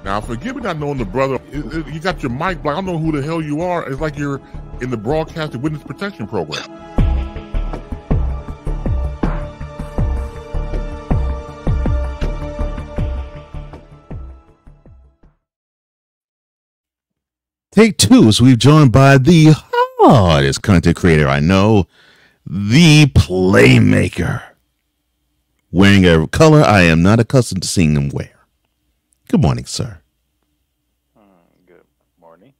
Now, forgive me not knowing the brother. You got your mic black. I don't know who the hell you are. It's like you're in the broadcasting witness protection program. Take two, so we've joined by the hardest content creator I know, the Playmaker. Wearing a color I am not accustomed to seeing him wear. Good morning, sir. Good morning.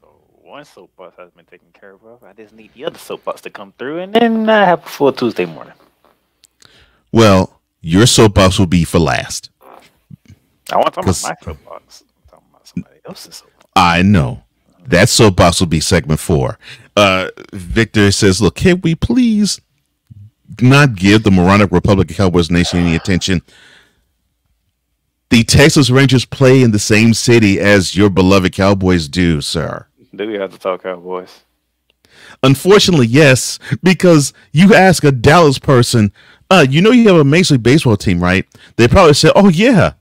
So one soapbox has been taken care of. I just need the other soapbox to come through, and then I have a full Tuesday morning. Well, your soapbox will be for last. I want to talk about my soapbox. I'm talking about somebody else's soapbox. I know. That soapbox will be segment 4. Victor says, look, can we please not give the moronic Republican Cowboys Nation any attention? The Texas Rangers play in the same city as your beloved Cowboys do, sir. Do we have to talk Cowboys? Unfortunately, yes, because you ask a Dallas person, you know you have a Major League Baseball team, right? They probably say, oh, yeah.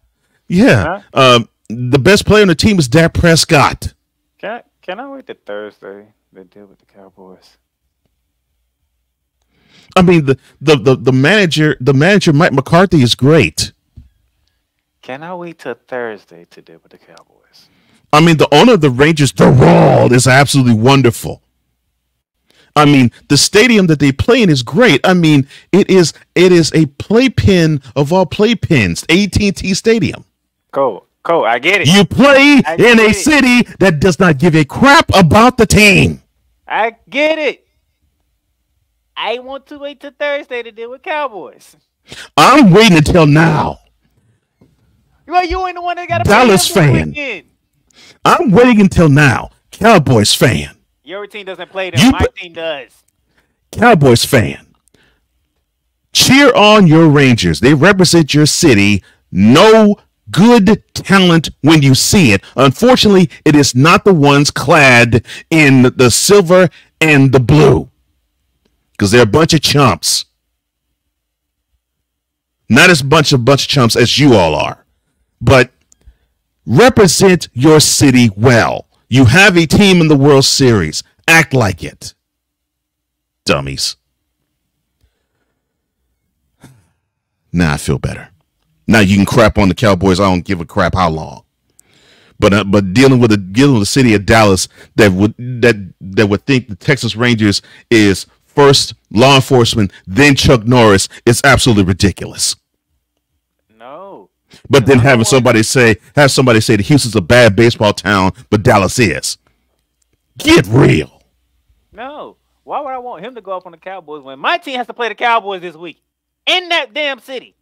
Huh? The best player on the team is Dak Prescott. Can I wait till Thursday to deal with the Cowboys? I mean, the manager Mike McCarthy is great. Can I wait till Thursday to deal with the Cowboys? I mean, the owner of the Rangers, Gerald, is absolutely wonderful. I mean, the stadium that they play in is great. I mean, it is a playpen of all playpens, AT&T Stadium. Cole, I get it. You play in a city that does not give a crap about the team. I get it. I want to wait till Thursday to deal with Cowboys. I'm waiting until now. Well, you ain't the one that got a Dallas fan. I'm waiting until now. Cowboys fan. Your team doesn't play them. My team does. Cowboys fan. Cheer on your Rangers. They represent your city. No good talent when you see it. Unfortunately, it is not the ones clad in the silver and the blue. Because they're a bunch of chumps. Not as bunch of chumps as you all are. But represent your city well. You have a team in the World Series. Act like it. Dummies. Now I feel better. Now you can crap on the Cowboys. I don't give a crap how long. But dealing with the city of Dallas that would think the Texas Rangers is first law enforcement, then Chuck Norris is absolutely ridiculous. No. But then have somebody say that Houston's a bad baseball town, but Dallas is. Get real. No. Why would I want him to go up on the Cowboys when my team has to play the Cowboys this week in that damn city?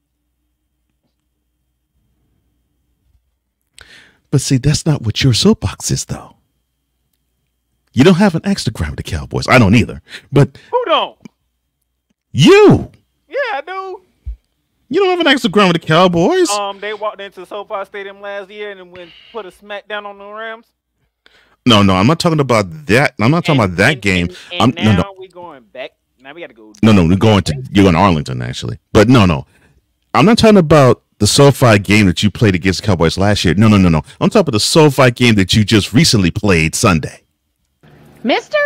But see, that's not what your soapbox is, though. You don't have an Instagram with the Cowboys. I don't either. But who don't? You. Yeah, I do. You don't have an Instagram with the Cowboys. They walked into SoFi Stadium last year and went put a smackdown on the Rams. No, I'm not talking about that. I'm not talking about that game. Now we're going back. Now we got to go. No, you're going to Arlington actually. But no. I'm not talking about the SoFi game that you played against the Cowboys last year. No. I'm talking about the SoFi game that you just recently played Sunday. Mister,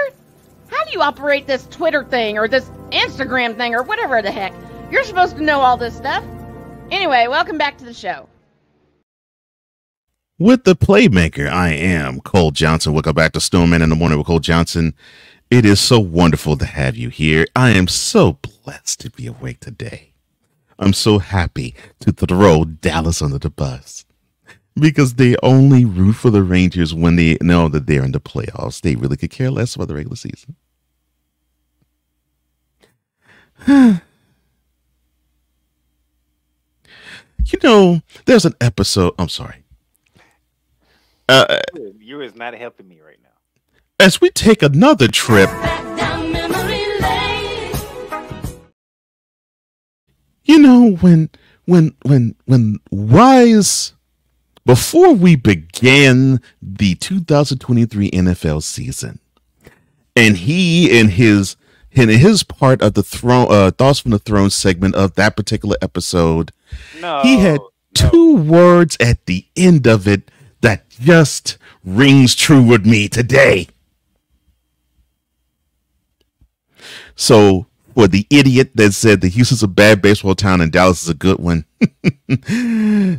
how do you operate this Twitter thing or this Instagram thing or whatever the heck? You're supposed to know all this stuff. Anyway, welcome back to the show. With the Playmaker, I am Cole Johnson. Welcome back to Snowman in the Morning with Cole Johnson. It is so wonderful to have you here. I am so blessed to be awake today. I'm so happy to throw Dallas under the bus because they only root for the Rangers when they know that they're in the playoffs. They really could care less about the regular season. You know, there's an episode. I'm sorry. You is not helping me right now. As we take another trip. You know, when Wise, before we began the 2023 NFL season, and he in his part of the Throne Thoughts from the Throne segment of that particular episode, he had two words at the end of it that just rings true with me today. So for the idiot that said that Houston's a bad baseball town and Dallas is a good one,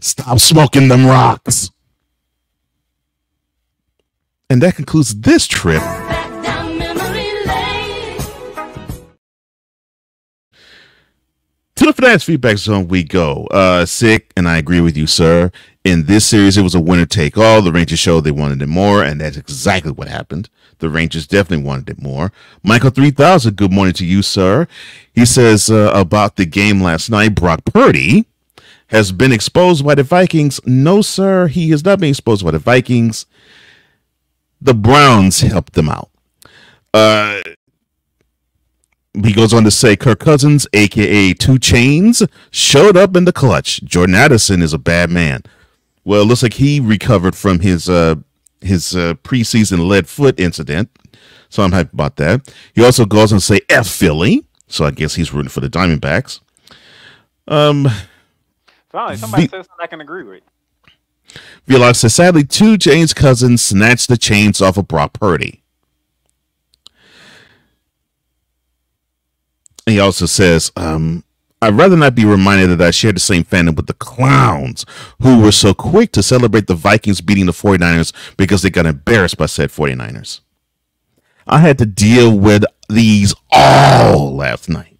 stop smoking them rocks. And that concludes this trip. To the Fanatics Feedback Zone we go. Sick, and I agree with you, sir. In this series, it was a winner take all. The Rangers showed they wanted it more, and that's exactly what happened. The Rangers definitely wanted it more. Michael 3000, good morning to you, sir. He says about the game last night, Brock Purdy has been exposed by the Vikings. No, sir, he has not been exposed by the Vikings. The Browns helped them out. He goes on to say Kirk Cousins, a.k.a. 2 Chainz, showed up in the clutch. Jordan Addison is a bad man. Well, it looks like he recovered from his preseason lead foot incident, so I'm happy about that. He also goes on to say F Philly, so I guess he's rooting for the Diamondbacks. Finally, somebody says something I can agree with. Vlog says, sadly, 2 Chainz Cousins snatched the chains off of Brock Purdy. He also says, I'd rather not be reminded that I shared the same fandom with the clowns who were so quick to celebrate the Vikings beating the 49ers because they got embarrassed by said 49ers. I had to deal with these all last night.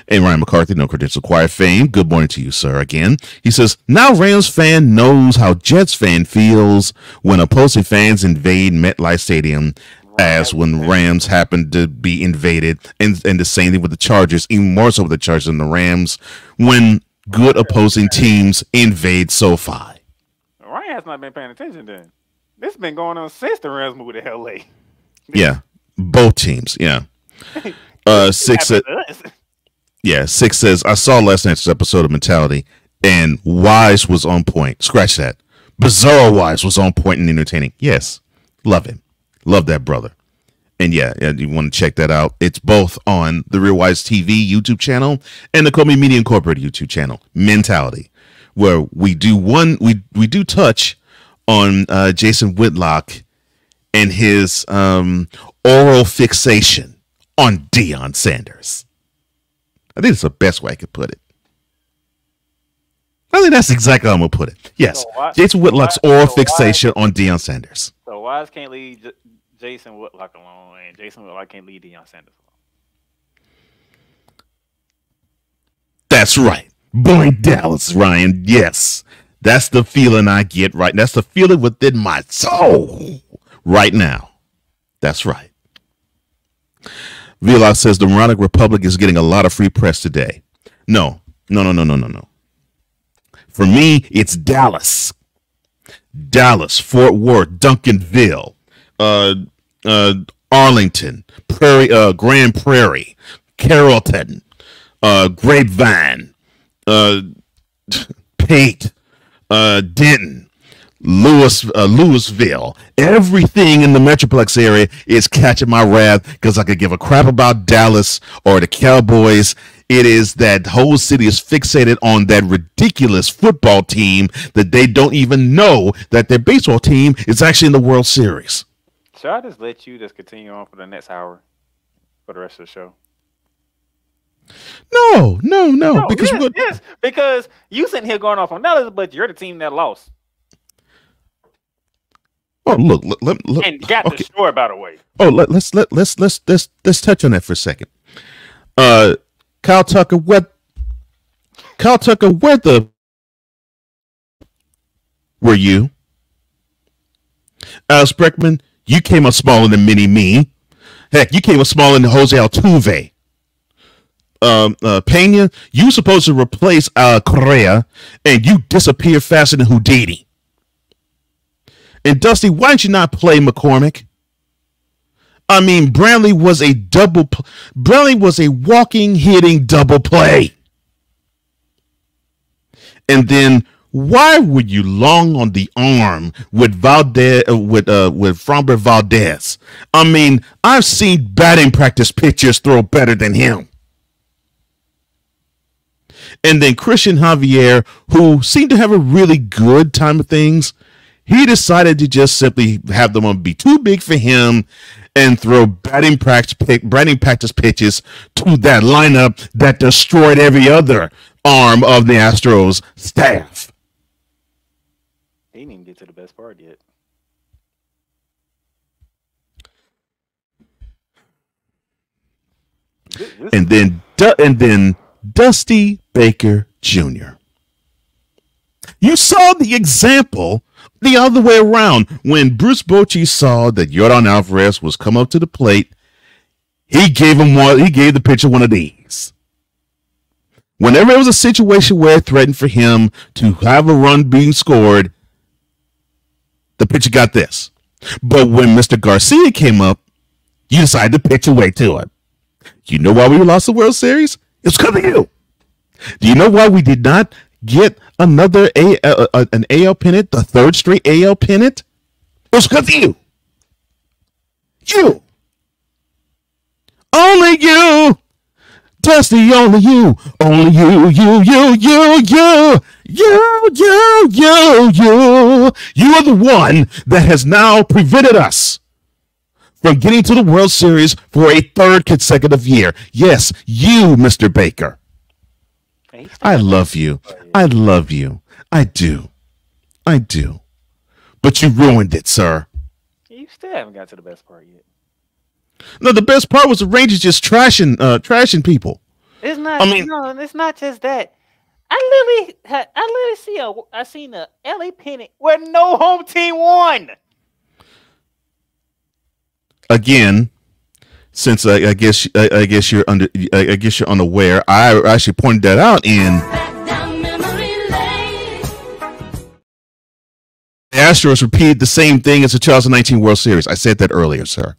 And Ryan McCarthy, No Credential Quiet fame. Good morning to you, sir, again. He says, now Rams fan knows how Jets fan feels when opposing fans invade MetLife Stadium as when Rams happened to be invaded, and the same thing with the Chargers, even more so with the Chargers than the Rams, when good opposing teams invade SoFi. Ryan has not been paying attention then. This has been going on since the Rams moved to LA. Yeah, both teams, yeah. Six says, I saw last night's episode of Mentality, and Wise was on point. Scratch that. Bizarro Wise was on point and entertaining. Yes, love him. Love that brother. And yeah, you want to check that out. It's both on the Real Wise TV YouTube channel and the Comey Media Incorporated YouTube channel, Mentality, where we do touch on Jason Whitlock and his oral fixation on Deion Sanders. I think it's the best way I could put it. I think that's exactly how I'm going to put it. Yes, Jason Whitlock's oral fixation on Deion Sanders. So Wise can't leave Jason Whitlock alone, and Jason Whitlock can't leave Deion Sanders alone. That's right. Boy, Dallas, Ryan. Yes, that's the feeling I get right. That's the feeling within my soul right now. That's right. Vlog says the Moronic Republic is getting a lot of free press today. No. For me, it's Dallas. Dallas, Fort Worth, Duncanville, Arlington, Grand Prairie, Carrollton, Grapevine, Pate, Denton, Louisville. Everything in the Metroplex area is catching my wrath because I could give a crap about Dallas or the Cowboys. It is that whole city is fixated on that ridiculous football team that they don't even know that their baseball team is actually in the World Series. Should I just let you just continue on for the next hour for the rest of the show? No. Because you sitting here going off on Dallas, but you're the team that lost. Oh, look, and got the score, by the way. Oh, let's touch on that for a second. Kyle Tucker, where were you? Alex Bregman, you came up smaller than Mini-Me. Heck, you came up smaller than Jose Altuve. Pena, you supposed to replace Correa, and you disappear faster than Houdini. And Dusty, why didn't you not play McCormick? I mean, Brantley was a walking, hitting double play. And then why would you long on the arm with Valdez, with Framber Valdez? I mean, I've seen batting practice pitchers throw better than him. And then Christian Javier, who seemed to have a really good time of things, he decided to just simply have them be too big for him and throw batting practice pitches to that lineup that destroyed every other arm of the Astros staff. He didn't even get to the best part yet. And then Dusty Baker Jr. You saw the example the other way around. When Bruce Bochy saw that Yordan Alvarez was come up to the plate, he gave the pitcher one of these. Whenever it was a situation where it threatened for him to have a run being scored, the pitcher got this. But when Mr. Garcia came up, you decided to pitch away to it. You know why we lost the World Series? It's because of you. Do you know why we did not get another an AL pennant, the third straight AL pennant? It was because of you. You. Only you. Dusty, only you. Only you. You are the one that has now prevented us from getting to the World Series for a third consecutive year. Yes, you, Mr. Baker. I love you. I love you. I do. I do. But you ruined it, sir. You still haven't got to the best part yet. No, the best part was the Rangers just trashing people. It's not. No, it's not just that. I seen a LA pennant where no home team won. Again, since I guess you're unaware, I actually pointed that out in the Astros repeated the same thing as the 2019 World Series. I said that earlier, sir.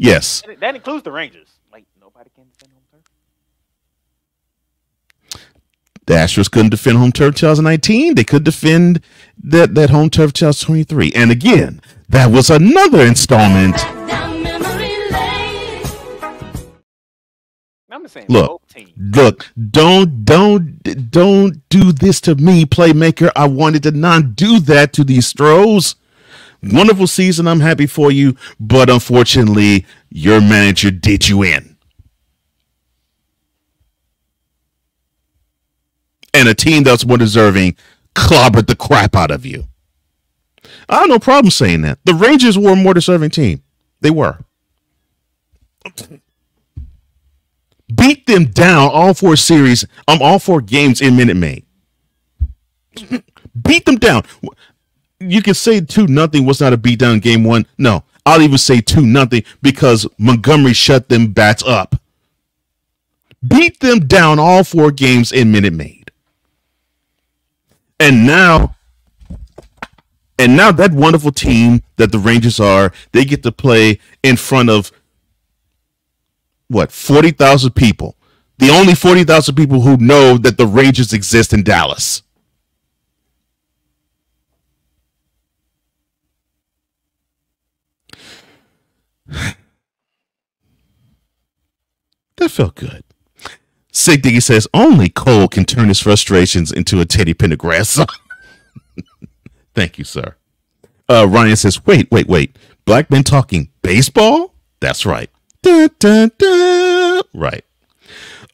Yes. That includes the Rangers. Like, nobody can defend home turf. The Astros couldn't defend home turf 2019. They could defend that home turf 2023. And again, that was another installment. I'm saying, look, don't do this to me, playmaker. I wanted to not do that to these Stros. Wonderful season. I'm happy for you, but unfortunately, your manager did you in. And a team that's more deserving clobbered the crap out of you. I have no problem saying that. The Rangers were a more deserving team. They were. Beat them down all four games in Minute Maid. Beat them down. You can say 2-0 was not a beatdown game one. No, I'll even say 2-0 because Montgomery shut them bats up. Beat them down all four games in Minute Maid. And now that wonderful team that the Rangers are, they get to play in front of 40,000 people. The only 40,000 people who know that the Rangers exist in Dallas. That felt good. Sig Diggy says only Cole can turn his frustrations into a Teddy Pendergrass song. Thank you, sir. Ryan says, wait. Black men talking baseball? That's right. Dun, dun, dun. Right.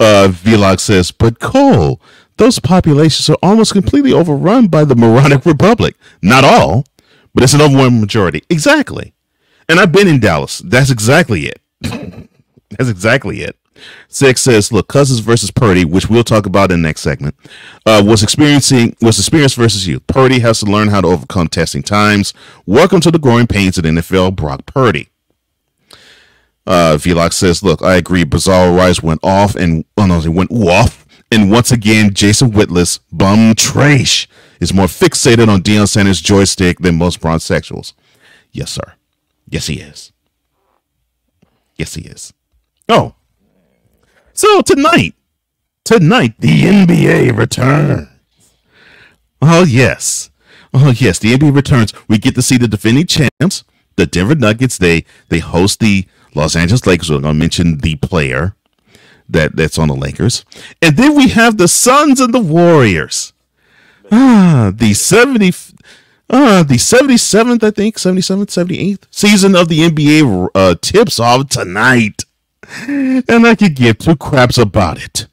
Vlog says, but Cole, those populations are almost completely overrun by the moronic republic. Not all, but it's an overwhelming majority. Exactly. And I've been in Dallas. That's exactly it. That's exactly it. Six says, look, Cousins versus Purdy, which we'll talk about in the next segment, was experience versus youth. Purdy has to learn how to overcome testing times. Welcome to the growing pains of the NFL, Brock Purdy. Vlog says, look, I agree. Bizarro Rise went off and once again, Jason Whitlis, bum trash, is more fixated on Deion Sanders' joystick than most bronzexuals. Yes, sir. Yes, he is. Yes, he is. Oh. So tonight, the NBA returns. Oh, yes. The NBA returns. We get to see the defending champs, the Denver Nuggets. They host the Los Angeles Lakers. We're going to mention the player that's on the Lakers. And then we have the Suns and the Warriors. The 77th, I think, 77th, 78th season of the NBA tips off tonight. And I could give two craps about it.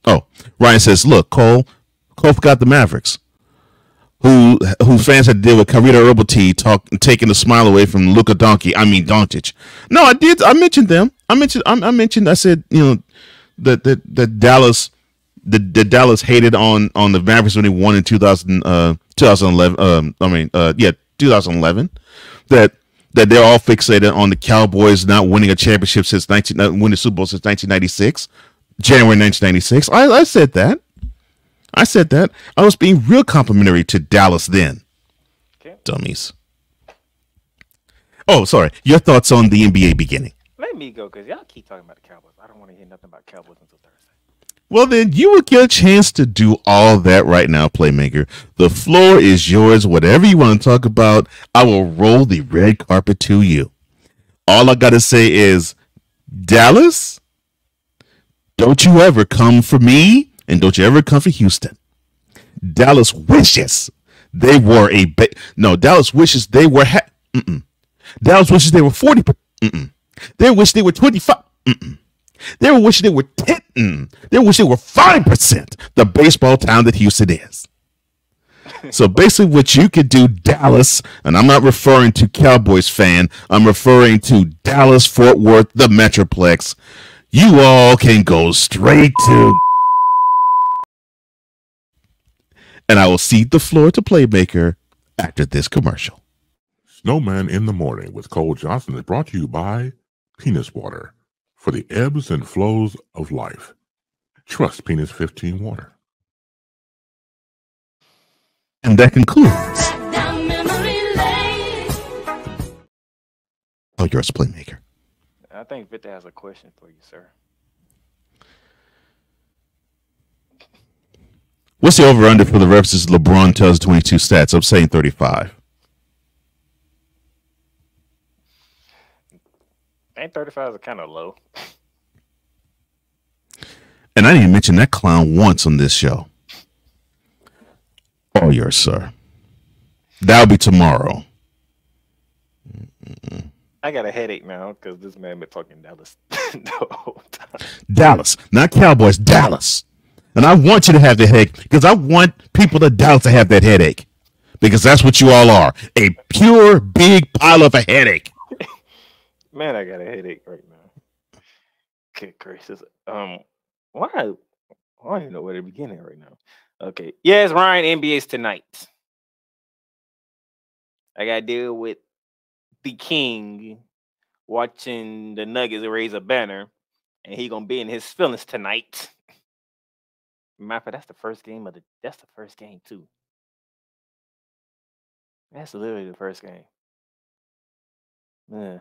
Oh, Ryan says, look, Cole forgot the Mavericks, who fans had to deal with Karita Herbal Tea taking the smile away from Luka Doncic. No, I did. I mentioned them. I said, that Dallas, the Dallas hated on the Mavericks when they won in 2011. 2011. That they're all fixated on the Cowboys not winning a championship winning Super Bowl since 1996, January 1996. I said that. I was being real complimentary to Dallas then. Okay. Dummies. Oh, sorry. Your thoughts on the NBA beginning? Let me go, because y'all keep talking about the Cowboys. I don't want to hear nothing about Cowboys until Thursday. Well, then you will get a chance to do all that right now, Playmaker. The floor is yours. Whatever you want to talk about, I will roll the red carpet to you. All I got to say is, Dallas, don't you ever come for me, and don't you ever come for Houston. Dallas wishes they were Dallas wishes they were Dallas wishes they were 40. They wish they were 25. They wish they were 10. They wish they were 5%. The baseball town that Houston is. So basically, what you could do, Dallas, and I'm not referring to Cowboys fan. I'm referring to Dallas, Fort Worth, the Metroplex. You all can go straight to. And I will cede the floor to Playmaker after this commercial. Snowman in the Morning with Cole Johnson is brought to you by Penis Water for the ebbs and flows of life. Trust Penis 15 Water. And that concludes. Oh, yours, Playmaker. I think Victor has a question for you, sir. What's the over-under for the references LeBron tells 22 stats? I'm saying 35. Ain't 35 is kind of low. And I didn't mention that clown once on this show. All yours, sir. That'll be tomorrow. I got a headache now because this man been talking Dallas the whole time. Dallas, not Cowboys, Dallas. And I want you to have the headache because I want people in Dallas to have that headache because that's what you all are. A pure, big pile of a headache. Man, I got a headache right now. Good gracious. Why? I don't even know where to begin at right now. Okay. Yes, Ryan, NBA's tonight. I got to deal with the king watching the Nuggets raise a banner, and he going to be in his feelings tonight. Matter of fact, that's the first game too. That's literally the first game. Yeah.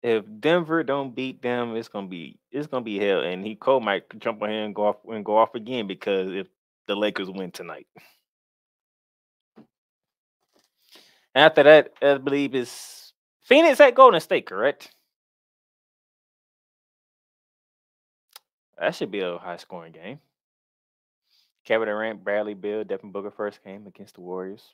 If Denver don't beat them, it's gonna be hell. And Cole might jump on here and go off again because if the Lakers win tonight. After that, I believe is Phoenix at Golden State, correct? That should be a high scoring game. Kevin Durant, Bradley Beal, Devin Booker first game against the Warriors,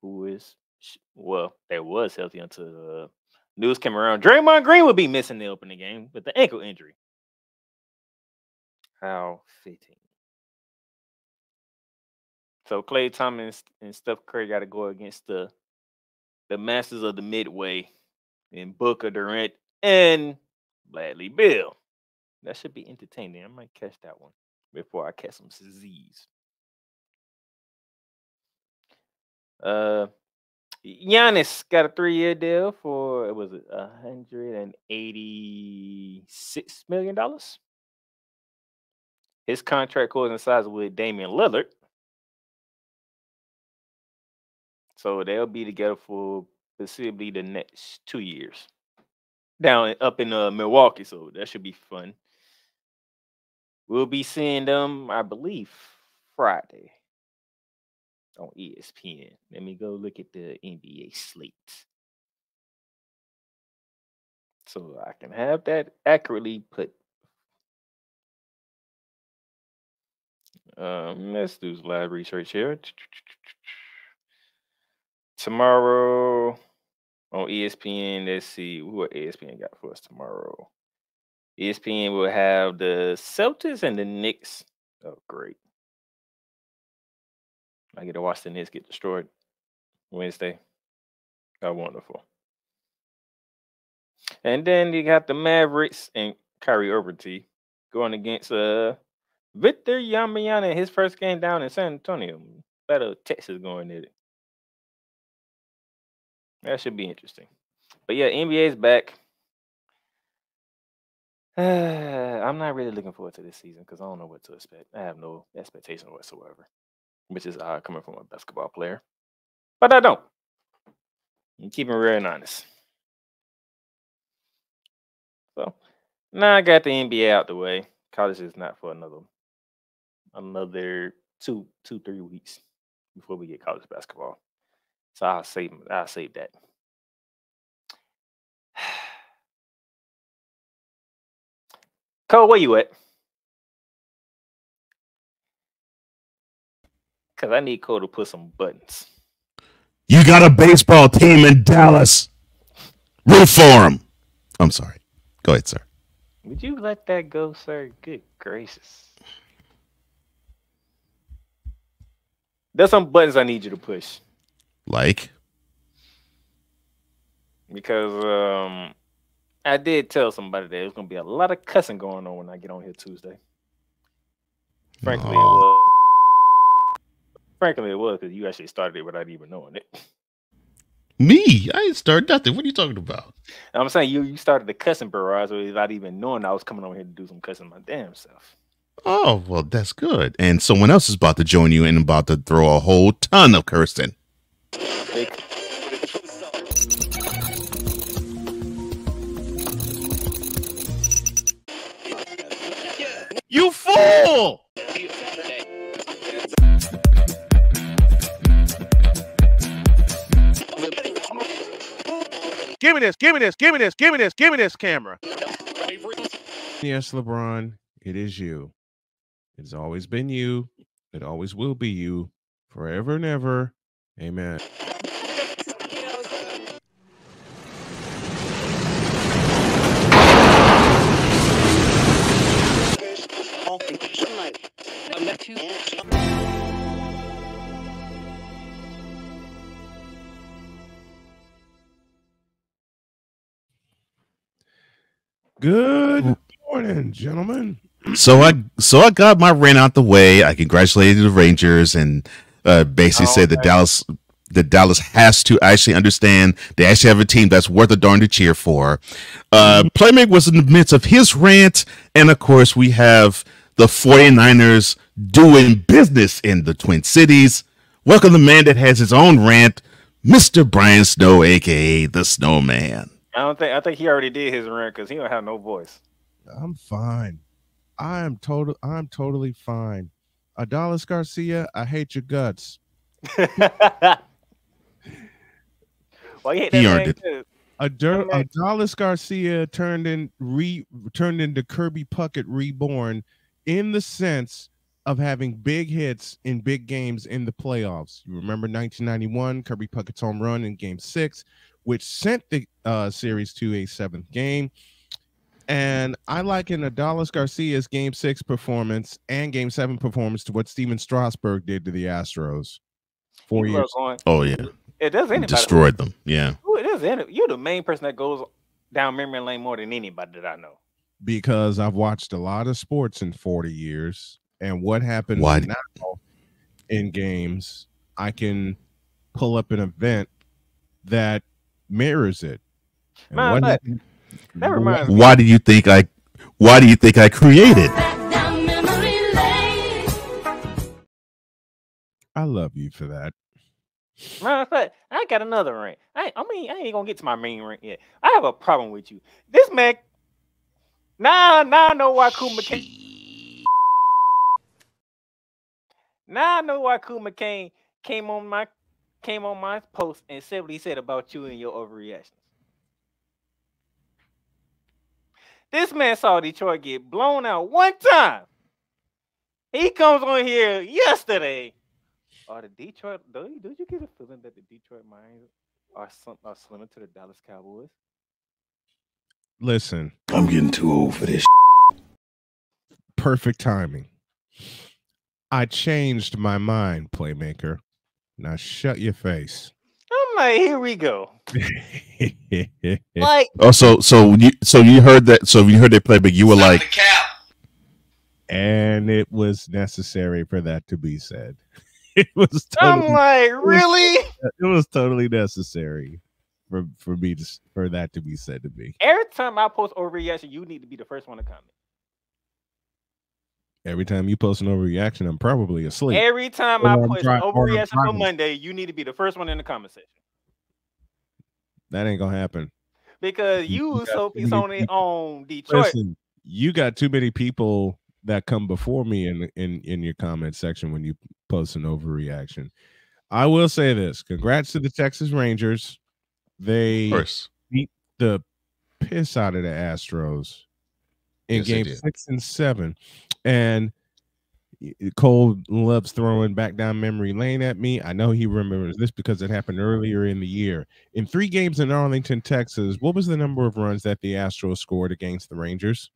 they was healthy until news came around. Draymond Green would be missing the opening game with the ankle injury. How fitting. So Klay Thompson and Steph Curry got to go against the masters of the Midway and Booker, Durant, and Bradley Beal. That should be entertaining. I might catch that one before I catch some disease. Giannis got a 3-year deal for $186 million. His contract coincides with Damian Lillard. So they'll be together for possibly the next 2 years. Up in Milwaukee, so that should be fun. We'll be seeing them, I believe, Friday on ESPN. Let me go look at the NBA slate. So I can have that accurately put. Let's do live research here. Tomorrow on ESPN, let's see what ESPN got for us tomorrow. ESPN will have the Celtics and the Knicks. Oh, great. I get to watch the Knicks get destroyed Wednesday. How wonderful. And then you got the Mavericks and Kyrie Irving going against Victor Wembanyama, his first game down in San Antonio. Better Texas going at it. That should be interesting. But yeah, NBA is back. I'm not really looking forward to this season because I don't know what to expect. I have no expectation whatsoever, which is odd coming from a basketball player. But I don't. I'm keeping real and honest. So now I got the NBA out the way. College is not for another 2-3 weeks before we get college basketball. So I'll save that. Cole, where you at? Because I need Cole to put some buttons. You got a baseball team in Dallas. Root for him. I'm sorry. Go ahead, sir. Would you let that go, sir? Good gracious. There's some buttons I need you to push. Like? Because I did tell somebody that there's going to be a lot of cussing going on when I get on here Tuesday. Frankly, it was because you actually started it without even knowing it. Me? I didn't start nothing. What are you talking about? I'm saying you started the cussing barrage without even knowing I was coming over here to do some cussing my damn self. Oh, well, that's good. And someone else is about to join you and about to throw a whole ton of cursing. You fool! Give me this camera. Yes, LeBron, it is you. It's always been you. It always will be you. Forever and ever. Amen. Good morning, gentlemen. So I got my rant out the way. I congratulated the Rangers and basically said that Dallas has to actually understand they actually have a team that's worth a darn to cheer for. Playmaker was in the midst of his rant, and of course we have the 49ers doing business in the Twin Cities. Welcome the man that has his own rant, Mr. Brian Snow, aka the Snowman. I think he already did his rant because he don't have no voice. I'm fine. I'm totally fine. Adolis Garcia, I hate your guts. Why you hate that? He earned it. Adolis Garcia turned into Kirby Puckett reborn in the sense of having big hits in big games in the playoffs. You remember 1991, Kirby Puckett's home run in Game 6, which sent the series to a 7th game. And I liken Adolis Garcia's Game 6 performance and Game 7 performance to what Steven Strasburg did to the Astros 4 years. Oh yeah, it does anybody destroyed them. Yeah, you're the main person that goes down memory lane more than anybody that I know. Because I've watched a lot of sports in 40 years, and what happens now in games, I can pull up an event that mirrors it. And that reminds me. Why do you think I created? I love you for that. Matter of fact, I got another rant. I ain't gonna get to my main rant yet. I have a problem with you. This man. Now I know why Kuma came. Now I know why Kuma came on my post and said what he said about you and your overreactions. This man saw Detroit get blown out one time. He comes on here yesterday. Are the Detroit? Don't you get a feeling that the Detroit Lions are similar to the Dallas Cowboys? Listen, I'm getting too old for this. Perfect timing. I changed my mind, playmaker. Now shut your face. I'm like, here we go. Like, Oh, so you heard that? So you heard they play, but you were like, and it was necessary for that to be said. It was. I'm like, really? It was totally necessary for that to be said to me. Every time I post overreaction, you need to be the first one to comment. Every time you post an overreaction, I'm probably asleep. Every time I post an overreaction for Monday, you need to be the first one in the comment section. That ain't gonna happen. Because you so only on Detroit. Listen, you got too many people that come before me in your comment section when you post an overreaction. I will say this: congrats to the Texas Rangers. They beat the piss out of the Astros in game 6 and 7. And Cole loves throwing back down memory lane at me. I know he remembers this because it happened earlier in the year. In 3 games in Arlington, Texas, what was the number of runs that the Astros scored against the Rangers?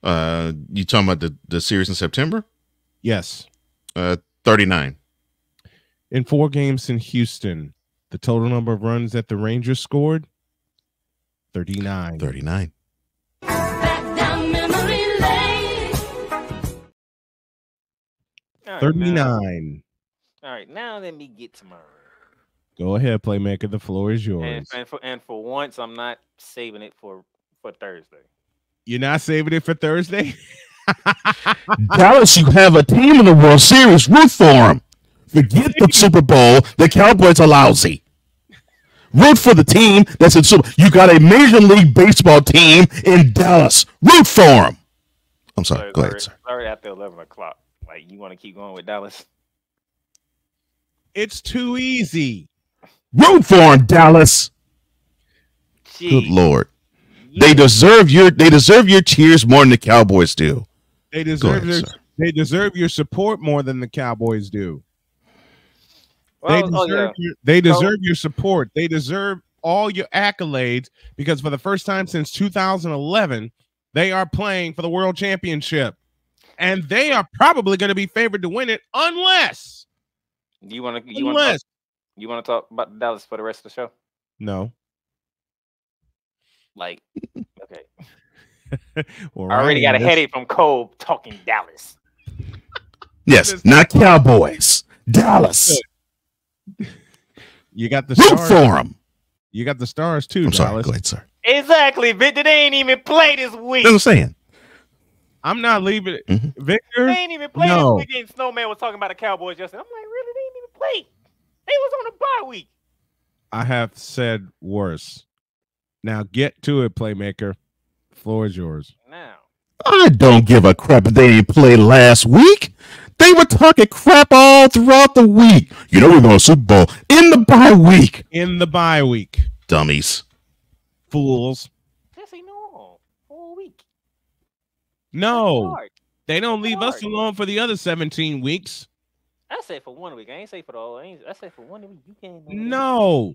You talking about the series in September? Yes. 39. In 4 games in Houston, the total number of runs that the Rangers scored? 39. 39. Back down memory lane. 39. All right, now let me get to my room. Go ahead, playmaker. The floor is yours. And for once, I'm not saving it for Thursday. You're not saving it for Thursday? Dallas, you have a team in the World Series. Root for them. Forget the Super Bowl. The Cowboys are lousy. Root for the team that's in Super. You got a Major League Baseball team in Dallas. Root for them. I'm sorry. Go ahead, sir. Sorry, after 11 o'clock. Like, you want to keep going with Dallas? It's too easy. Root for them, Dallas. Jeez. Good Lord. They deserve your cheers more than the Cowboys do. They deserve your support more than the Cowboys do. Well, they deserve your support. They deserve all your accolades because for the first time since 2011, they are playing for the World Championship. And they are probably going to be favored to win it unless you want to talk about Dallas for the rest of the show? No. Like, okay. Well, I already got a headache from Cole talking Dallas. Yes, not Cowboys. Dallas. You got the Root stars. for them. You got the stars too, I'm Dallas. sorry. Go ahead, sir. Exactly, Victor. They ain't even play this week. That's what I'm saying. I'm not leaving it. Mm-hmm. Victor. They ain't even play this weekend. Snowman was talking about the Cowboys yesterday. I'm like, really? They ain't even play. They was on a bye week. I have said worse. Now get to it, playmaker. The floor is yours. Now. I don't give a crap if they didn't play last week. They were talking crap all throughout the week. You know we're going to Super Bowl in the bye week. In the bye week. Dummies. Fools. Jesse, no. Whole week. No. They don't leave us alone for the other 17 weeks. I said for 1 week. I ain't say for the whole. I said for 1 week. You can't. No.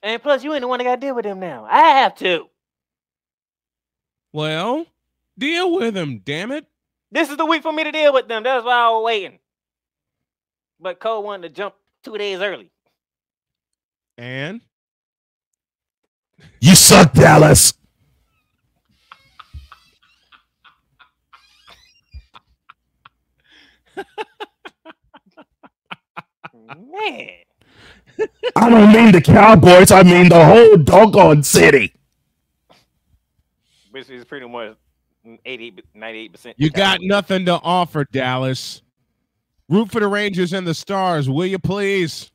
And plus, you ain't the one that got to deal with them now. I have to. Well, deal with them, damn it. This is the week for me to deal with them. That's why I was waiting. But Cole wanted to jump 2 days early. And? You suck, Dallas. Man. I don't mean the Cowboys. I mean the whole doggone city. Which is pretty much 98%. You got nothing to offer, Dallas. Root for the Rangers and the Stars, will you please?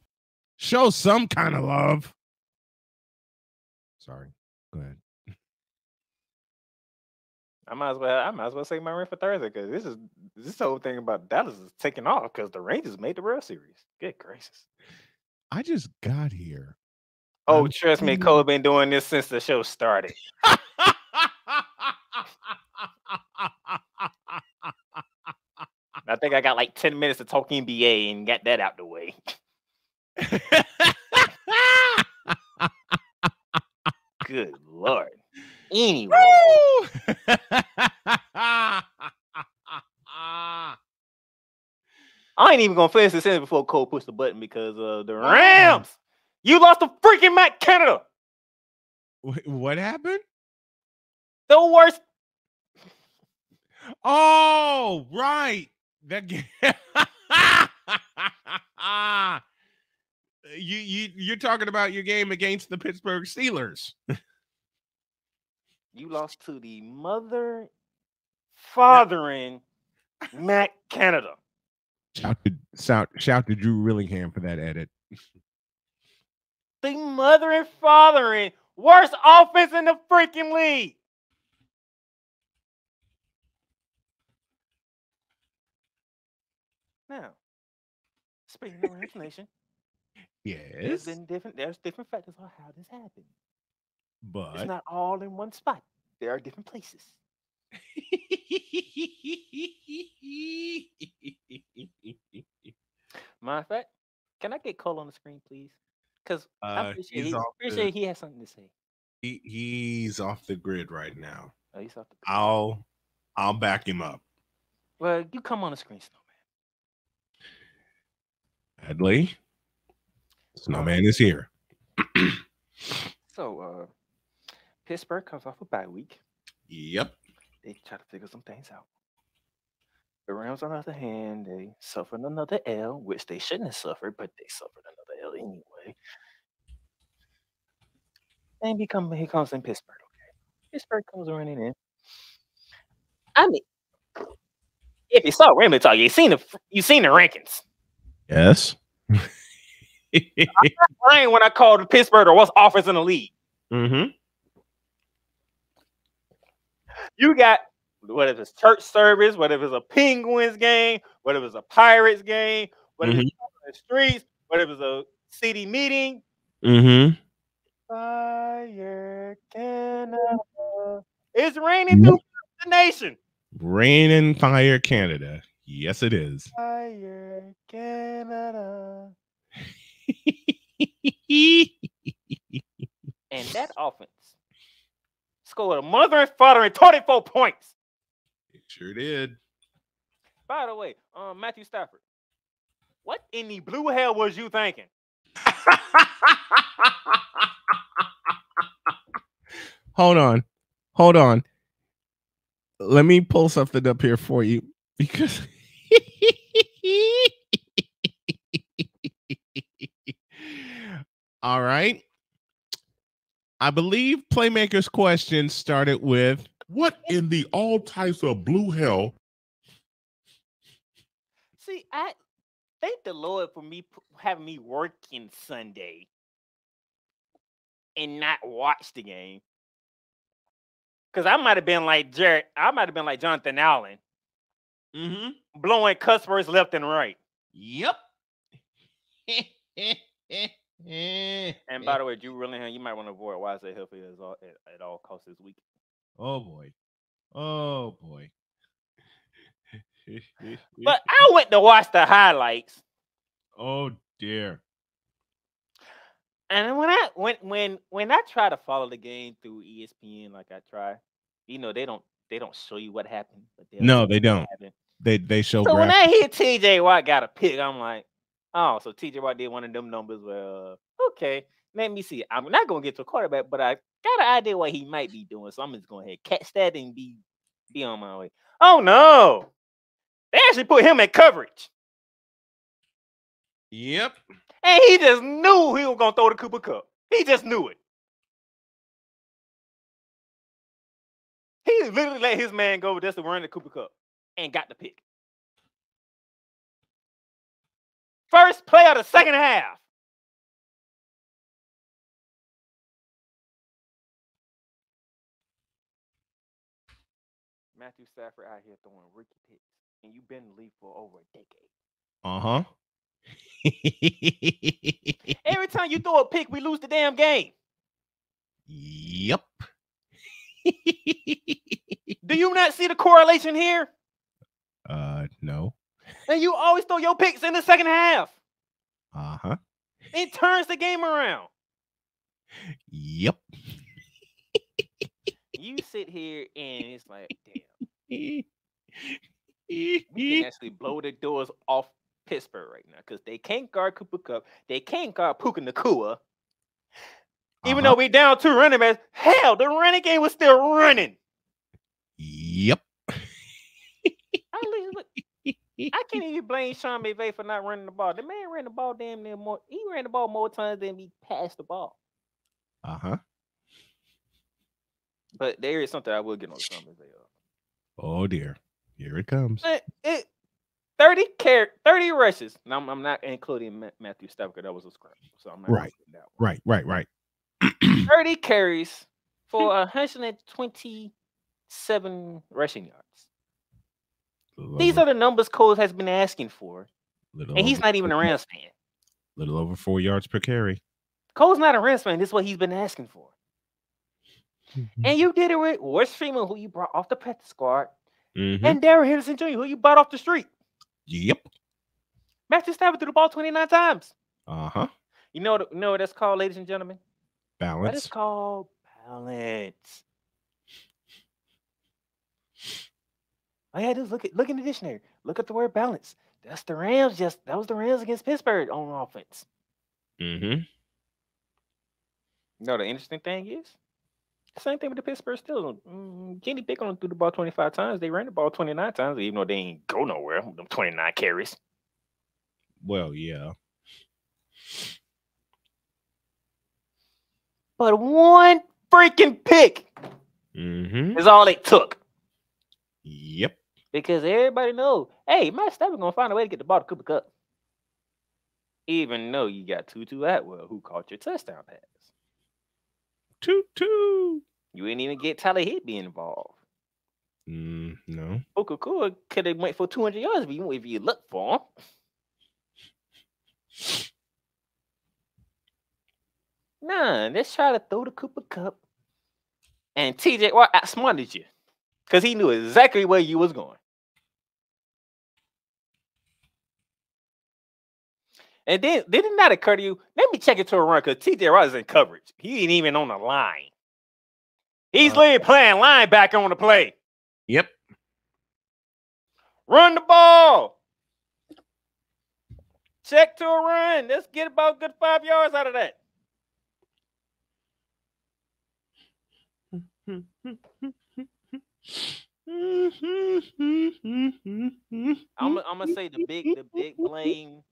Show some kind of love. Sorry. Go ahead. I might as well say my rent for Thursday because this whole thing about Dallas is taking off because the Rangers made the World Series. Good gracious. I just got here. Oh, I'm trust me, seeing- Cole been doing this since the show started. I think I got like 10 minutes to talk NBA and got that out the way. Good Lord. Anyway, Woo! I ain't even gonna finish the sentence before Cole pushed the button because the Rams. You lost to freaking Matt Canada. What happened? The worst. Oh, right. That game. You're talking about your game against the Pittsburgh Steelers. You lost to the fathering Matt Canada. Shout to Drew Willingham for that edit. The mother and fathering worst offense in the freaking league. Now, speaking of Rams Nation, Yes, there's different factors on how this happened. but It's not all in one spot. There are different places. Matter of fact, can I get Cole on the screen, please? Because I'm pretty he's sure, off he has something to say. he's off the grid right now. Oh, he's off the. I'll back him up. Well, you come on the screen, Snowman. Adley, Snowman is here. So, Pittsburgh comes off a bye week. Yep. They try to figure some things out. The Rams, on the other hand, they suffered another L, which they shouldn't have suffered, but they suffered another L anyway. And he comes in Pittsburgh. Okay, Pittsburgh comes running in. I mean, if you saw Ramley talk, you seen the rankings. Yes. Brian, when I called Pittsburgh the worst offense in the league, Mm-hmm. you got whether it's church service, whether it's a Penguins game, whether it's a Pirates game, whether it's on the streets, whether it's a city meeting. Mm-hmm. Fire Canada. It's raining through the nation. Rain and Fire Canada. Yes, it is. Fire Canada. And that offense scored a mother and father and 24 points. It sure did. By the way, Matthew Stafford, what in the blue hell was you thinking? Hold on. Let me pull something up here for you because all right. I believe Playmaker's question started with What in the all types of blue hell? See, I thank the Lord for me having me working Sunday and not watch the game. Because I might have been like Jonathan Allen, blowing cuss words left and right. Yep. And by the way, Drew Willingham, you might want to avoid Wisely Healthy at all costs this week. Oh boy. But I went to watch the highlights, oh dear. and when I try to follow the game through ESPN, like I try, they don't show you what happened. But No, they don't. They show So when graphics. I hear TJ Watt got a pick, I'm like, oh, so TJ Watt did one of them numbers. Well, okay, let me see. I'm not gonna get to a quarterback, but I got an idea what he might be doing. So I'm just going ahead catch that and be on my way. Oh no, they actually put him in coverage, Yep. and he just knew he was gonna throw the Cooper Cup. He just knew it. He literally let his man go just to run the Cooper Cup and got the pick. First play of the second half. Matthew Stafford out here throwing rookie picks, and you've been in the league for over a decade. Uh-huh. Every time you throw a pick, we lose the damn game. Yep. Do you not see the correlation here? No. And you always throw your picks in the second half. Uh-huh. It turns the game around. Yep. You sit here and it's like, damn, we can actually blow the doors off Pittsburgh right now because they can't guard Cooper Kupp. They can't guard Puka Nacua. Even though we down 2 running backs, hell, the running game was still running. Yep. I can't even blame Sean McVay for not running the ball. The man ran the ball damn near more. He ran the ball more times than he passed the ball. Uh-huh. But there is something I will get on Sean McVay of. Oh dear. Here it comes. 30 rushes. Now I'm not including Matthew Stafford. That was a scrap. So I'm not Right. that one. Right. 30 carries for 127 rushing yards. These are the numbers Coles has been asking for. And he's not even a Rams fan. Little over 4 yards per carry. Cole's not a Rams fan. This is what he's been asking for. And you did it with Wes Freeman, who you brought off the practice squad, and Darrell Henderson Jr., who you bought off the street. Yep. Matthew Stafford threw the ball 29 times. Uh-huh. You know what that's called, ladies and gentlemen? Balance. That is called balance. All you had to do is look in the dictionary. Look at the word balance. That's the Rams. That was the Rams against Pittsburgh on offense. Mm-hmm. You know the interesting thing is? The same thing with the Pittsburgh Steelers. Kenny Pickett only threw the ball 25 times. They ran the ball 29 times, even though they ain't go nowhere with them 29 carries. Well, yeah. But one freaking pick is all it took. Yep. Because everybody knows, hey, Matt Stafford going to find a way to get the ball to Cooper Kupp. Even though you got Tutu Atwell, who caught your touchdown pass. Tutu. You didn't even get Tyler Higbee involved. No. Okakua could have went for 200 yards if you look for him. Nah, let's try to throw the Cooper Kupp. And TJ Watt outsmarted you. Because he knew exactly where you was going. And then did it not occur to you? Let me check it to a run because TJ Watt is in coverage. He ain't even on the line. He's literally playing linebacker on the play. Yep. Run the ball. Check to a run. Let's get about good 5 yards out of that. I'm gonna say the big blame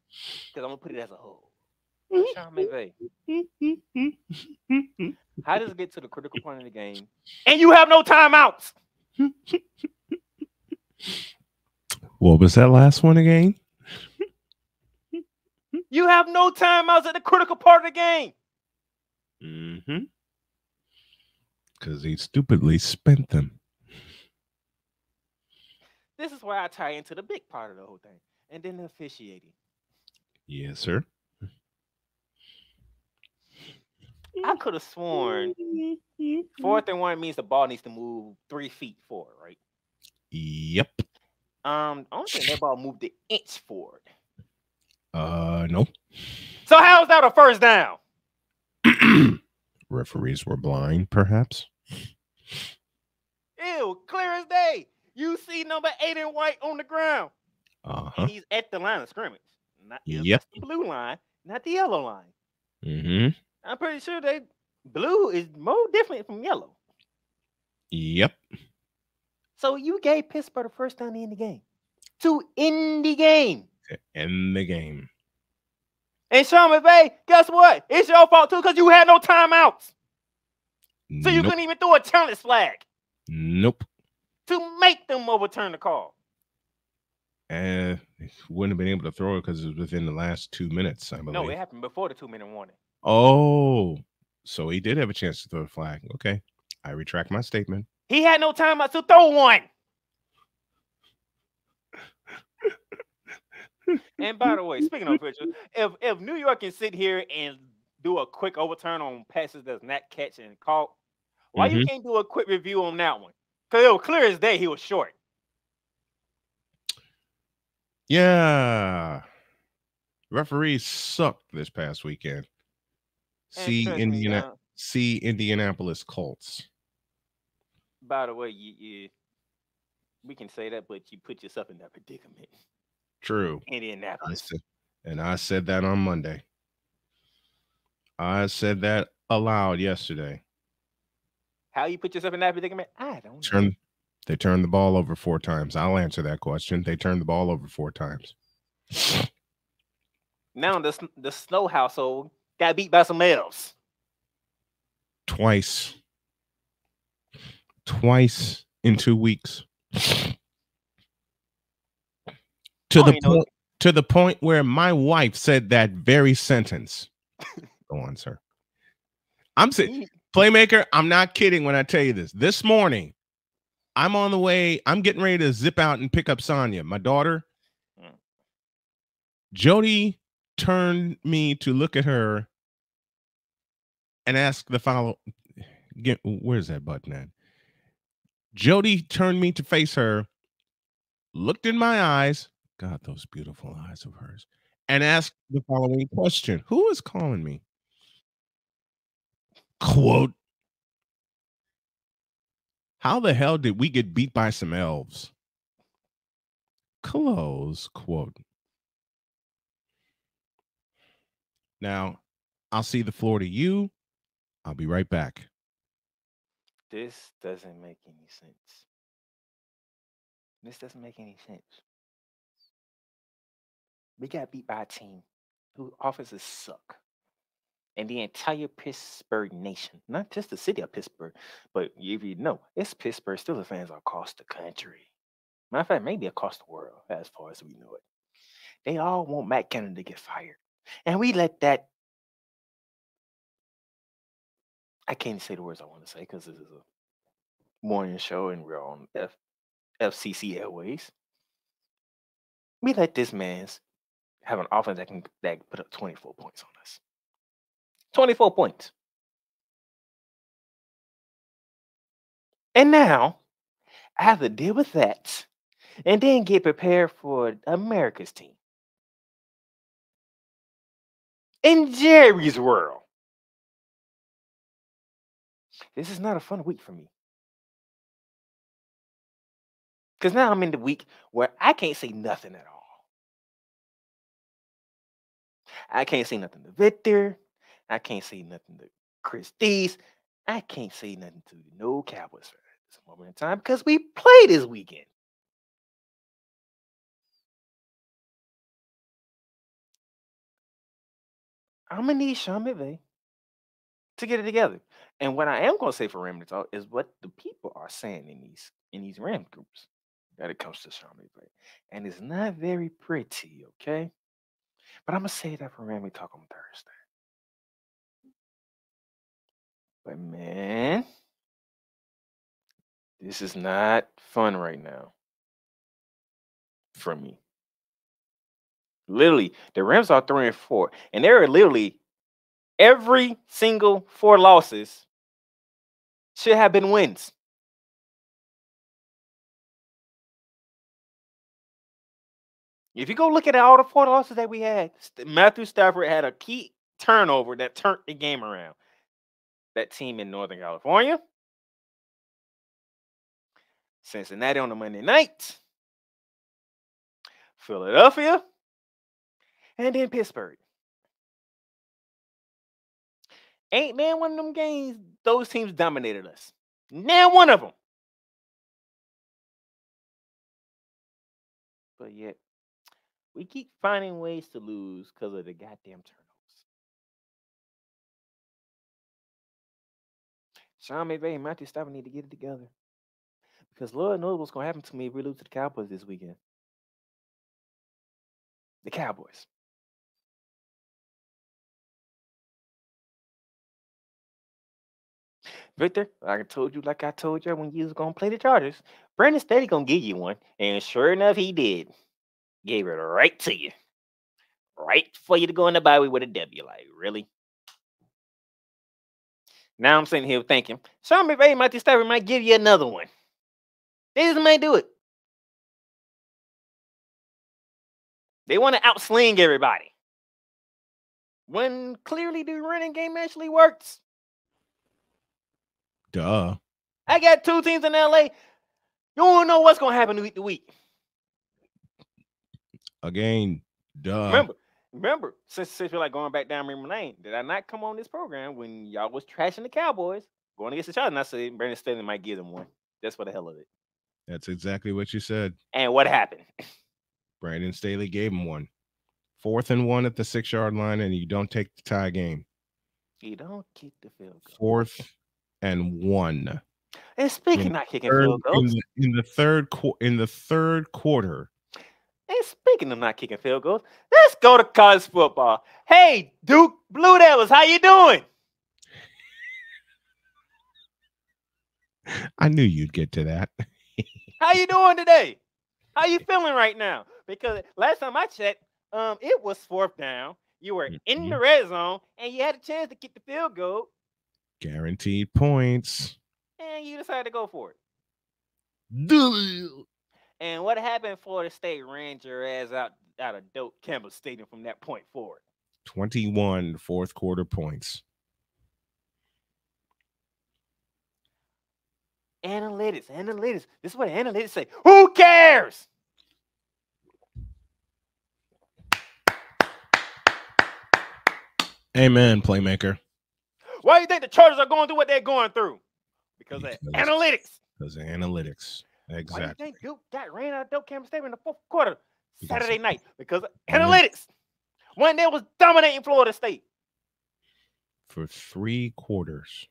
because I'm gonna put it as a whole. Sean McVay. How does it get to the critical point of the game and you have no timeouts? What was that last one again? You have no timeouts at the critical part of the game. Because he stupidly spent them. This is where I tie into the big part of the whole thing. And then the officiating. Yes, sir. I could have sworn 4th and 1 means the ball needs to move 3 feet forward, right? Yep. I don't think that ball moved an inch forward. No. So how's that a first down? Referees were blind, perhaps. Ew, clear as day. You see number 8 in white on the ground. And he's at the line of scrimmage. That's the blue line, not the yellow line. I'm pretty sure blue is more different from yellow. Yep. So you gave Pittsburgh the first down to end the game. To end the game. To end the game. And Sean McVay, guess what? It's your fault too because you had no timeouts. So you couldn't even throw a challenge flag. Nope. To make them overturn the call. And wouldn't have been able to throw it because it was within the last 2 minutes, I believe. No, it happened before the 2-minute warning. Oh, so he did have a chance to throw a flag. Okay. I retract my statement. He had no timeouts to throw one. And by the way, speaking of which, if New York can sit here and do a quick overturn on passes that's not catch and caught, why you Mhm. can't do a quick review on that one? Because it was clear as day he was short. Yeah. Referees sucked this past weekend. And trust me, See Indianapolis Colts. by the way, we can say that, but you put yourself in that predicament. True. Indianapolis. I said that on Monday. I said that aloud yesterday. How you put yourself in that predicament? I don't know. They turned the ball over 4 times. I'll answer that question. They turned the ball over 4 times. Now the Snow household got beat by some elves. Twice in 2 weeks. To the point where my wife said that very sentence. Go on, sir. I'm saying, Playmaker, I'm not kidding when I tell you this. This morning, I'm on the way. I'm getting ready to zip out and pick up Sonia, my daughter. Jody turned me to look at her and ask the follow. Where's that button at? Jody turned me to face her, looked in my eyes, God, those beautiful eyes of hers, and asked the following question. Who is calling me? Quote, how the hell did we get beat by some elves? Close quote. Now, I'll see the floor to you. I'll be right back. This doesn't make any sense. This doesn't make any sense. We got beat by a team whose offenses suck. And the entire Pittsburgh nation, not just the city of Pittsburgh, but if you know, it's Pittsburgh Steelers fans across the country. Matter of fact, maybe across the world, as far as we know it. They all want Matt Canada to get fired. And we let that. I can't say the words I want to say because this is a morning show and we're on FCC Airways. We let this man's have an offense that can put up 24 points on us. 24 points. And now I have to deal with that and then get prepared for America's team. In Jerry's world. This is not a fun week for me. Because now I'm in the week where I can't say nothing at all. I can't say nothing to Victor. I can't say nothing to Chris Dees. I can't say nothing to no Cowboys fans at this moment in time because we play this weekend. I'm gonna need Sean McVay to get it together. And what I am gonna say for Remnant Talk is what the people are saying in these Ram groups that it comes to Sean McVay. And it's not very pretty, okay? But I'm gonna say that for Rammy Talk on Thursday. But man, this is not fun right now for me. Literally, the Rams are 3-4, and there are literally every single 4 losses should have been wins. If you go look at all the 4 losses that we had, Matthew Stafford had a key turnover that turned the game around. That team in Northern California, Cincinnati on the Monday night, Philadelphia, and then Pittsburgh. Ain't man one of them games those teams dominated us. Now one of them. But yet, we keep finding ways to lose because of the goddamn turnovers. Sean McVay and Matthew Stafford need to get it together. Because Lord knows what's going to happen to me if we lose to the Cowboys this weekend. The Cowboys. Victor, like I told you when you was going to play the Chargers, Brandon Staley going to give you one. And sure enough, he did. Gave it right to you. Right for you to go in the bye week with a W. Like, really? Now I'm sitting here thinking, Sean McVay, Matthew Stafford might give you another one. They just might do it. They want to outsling everybody. When clearly the running game actually works. Duh. I got two teams in LA. You don't know what's going to happen week to week. Again, duh. Remember, since you're like going back down memory lane, did I not come on this program when y'all was trashing the Cowboys, going against the Chargers, and I said Brandon Staley might give them one. Just for the hell of it. That's exactly what you said. And what happened? Brandon Staley gave him one. 4th and 1 at the 6-yard line, and you don't take the tie game. You don't kick the field goal. 4th and 1. And speaking of not kicking field goals, in the third quarter. And speaking of not kicking field goals, let's go to college football. Hey, Duke Blue Devils, how you doing? I knew you'd get to that. How you doing today? How you feeling right now? Because last time I checked, it was 4th down. You were in the red zone, and you had a chance to kick the field goal. Guaranteed points. And you decided to go for it. Duh. And what happened? Florida State ran your ass out of Doak Campbell Stadium from that point forward. 21 fourth quarter points. Analytics. This is what analytics say. Who cares? Amen, playmaker. Why do you think the Chargers are going through what they're going through? Because of analytics. Because of analytics. Why do you Exactly. think Duke got ran out of Doak Campbell Stadium in the 4th quarter Saturday night? Because of analytics. When they was dominating Florida State. For 3 quarters.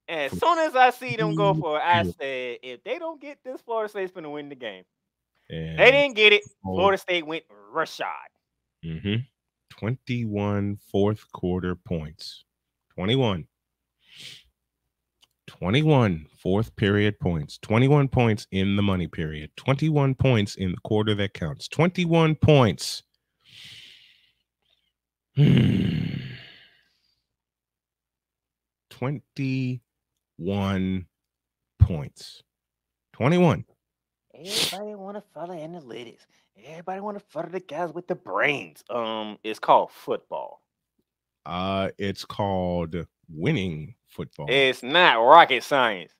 And as soon as I see them go for it, I said, if they don't get this, Florida State's going to win the game. And They didn't get it. Florida State went Rashad. 21 fourth quarter points. 21 fourth period points. 21 points in the money period. 21 points in the quarter that counts. 21 points. 21 points. 21. Everybody want to follow analytics. Everybody want to follow the guys with the brains. It's called football. It's called winning football. It's not rocket science.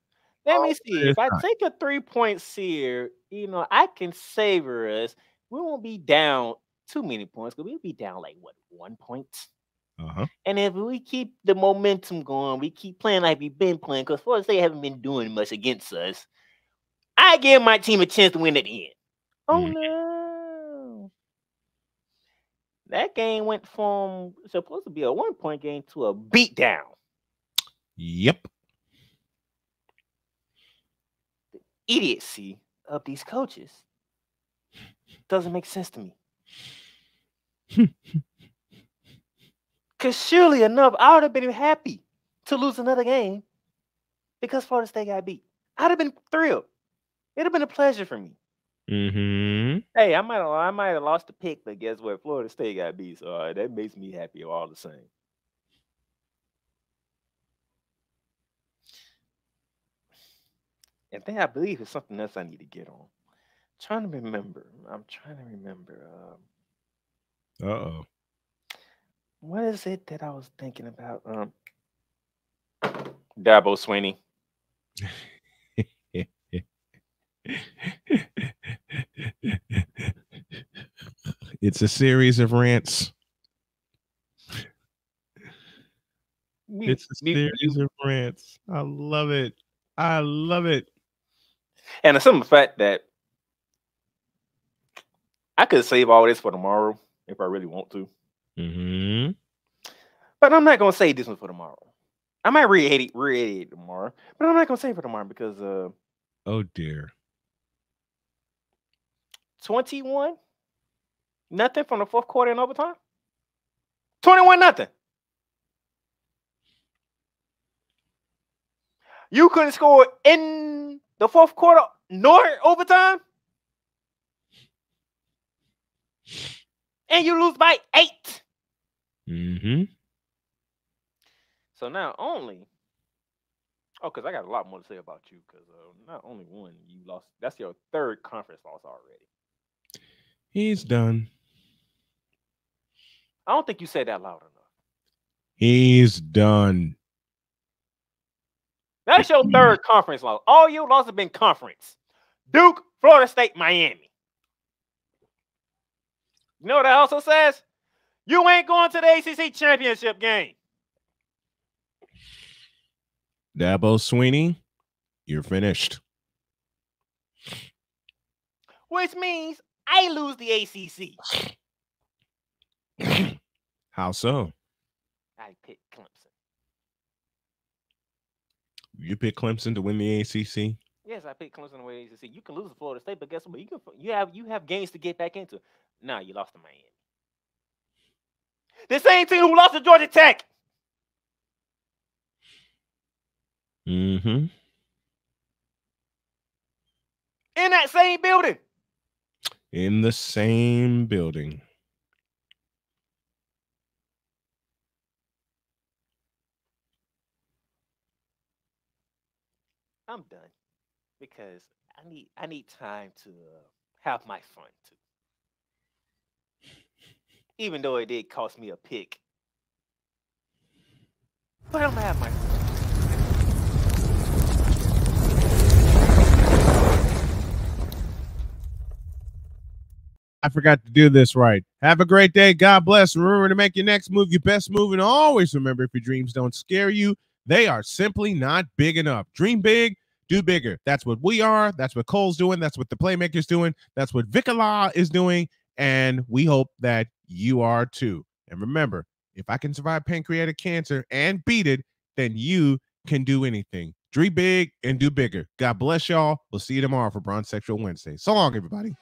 Let me see. it's If I not. take a 3-point seer, I can savor us. We won't be down too many points because we'll be down like 1 point. And if we keep the momentum going, we keep playing like we've been playing, because Florida State haven't been doing much against us. I give my team a chance to win at the end. Oh no. That game went from supposed to be a 1-point game to a beatdown. Yep. The idiocy of these coaches doesn't make sense to me. Because surely enough, I would have been happy to lose another game because Florida State got beat. I'd have been thrilled. It'd have been a pleasure for me. Hey, I might have lost the pick, but guess what? Florida State got beat, so that makes me happy all the same. And then I believe it's something else I need to get on. I'm trying to remember. Uh-oh. What is it that I was thinking about? Dabo Swinney. It's a series of rants. It's a series of rants. I love it. I love it. And the simple fact that I could save all this for tomorrow if I really want to. But I'm not going to save this one for tomorrow. I might re-edit it tomorrow, but I'm not going to save it for tomorrow because oh dear. 21 nothing from the 4th quarter in overtime. 21-0. You couldn't score in the 4th quarter nor overtime. and you lose by 8. Mm-hmm. So not only, because I got a lot more to say about you, because not only one, you lost, that's your 3rd conference loss already. He's done. I don't think you said that loud enough. He's done. That's your 3rd conference loss. All your losses have been conference. Duke, Florida State, Miami. You know what that also says? You ain't going to the ACC championship game. Dabo Sweeney, you're finished. Which means I lose the ACC. How so? I pick Clemson. You pick Clemson to win the ACC? Yes, I picked Clemson to win the ACC. You can lose to Florida State, but guess what? You have games to get back into. Nah, you lost to Miami. The same team who lost to Georgia Tech. Mm-hmm. In that same building. In the same building. I'm done because I need time to have my fun too. Even though it did cost me a pick, but I'm gonna have my fun. I forgot to do this right. Have a great day. God bless. Remember to make your next move your best move. And always remember, if your dreams don't scare you, they are simply not big enough. Dream big, do bigger. That's what we are. That's what Cole's doing. That's what the Playmaker's doing. That's what Vikala is doing. And we hope that you are too. And remember, if I can survive pancreatic cancer and beat it, then you can do anything. Dream big and do bigger. God bless y'all. We'll see you tomorrow for Bronze Sexual Wednesday. So long, everybody.